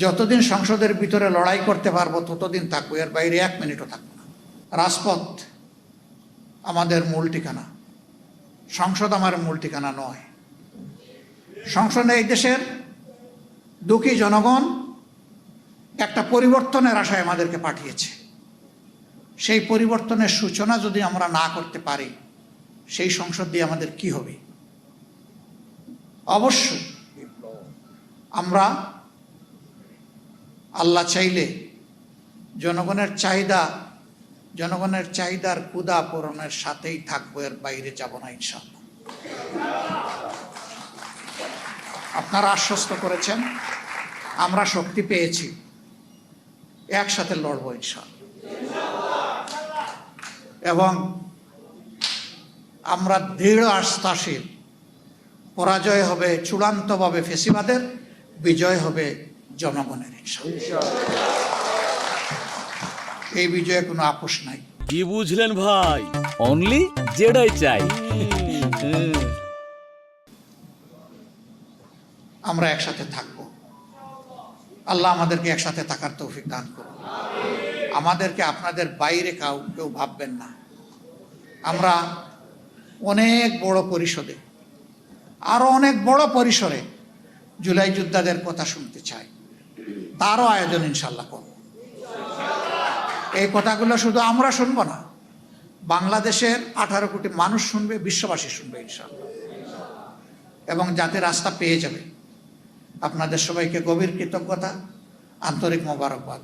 যতদিন সংসদের ভিতরে লড়াই করতে পারবো ততদিন থাকবো, এর বাইরে 1 মিনিটও থাকবো না। রাজপথ আমাদের মূল ঠিকানা, সংসদ আমার মূল ঠিকানা নয়। সংসদে এই দেশের দুঃখী জনগণ একটা পরিবর্তনের আশায় আমাদেরকে পাঠিয়েছে। সেই পরিবর্তনের সূচনা যদি আমরা না করতে পারি, সেই সংসদ দিয়ে আমাদের কি হবে? অবশ্যই আমরা আল্লাহ চাইলে জনগণের চাহিদার ক্ষুধা পূরণের সাথেই থাকবো, এর বাইরে যাব না ইনশাআল্লাহ। আপনারা আশ্বস্ত করেছেন, আমরা শক্তি পেয়েছি, একসাথে লড়বো ইনশাআল্লাহ। এবং আমরা দৃঢ় আস্থাশীল, পরাজয় হবে চূড়ান্তভাবে ফেসিবাদের, বিজয় হবে জনগণের ইনশাআল্লাহ। এই বিজয়ে কোনো আপোষ নাই। কি বুঝলেন ভাই? অনলি যেটাই চাই। আমরা একসাথে থাকবো। আল্লাহ আমাদেরকে একসাথে থাকার তৌফিক দান করুন। আমাদেরকে আপনাদের বাইরে কেউ ভাববেন না। আমরা অনেক বড় পরিষদে, আরো অনেক বড় পরিসরে জুলাই যোদ্ধাদের কথা শুনতে চাই, তারও আয়োজন ইনশাল্লাহ করব। এই কথাগুলো শুধু আমরা শুনবো না, বাংলাদেশের 18 কোটি মানুষ শুনবে, বিশ্ববাসী শুনবে ইনশাল্লাহ, এবং জাতি রাস্তা পেয়ে যাবে। আপনাদের সবাইকে গভীর কৃতজ্ঞতা, আন্তরিক মোবারকবাদ।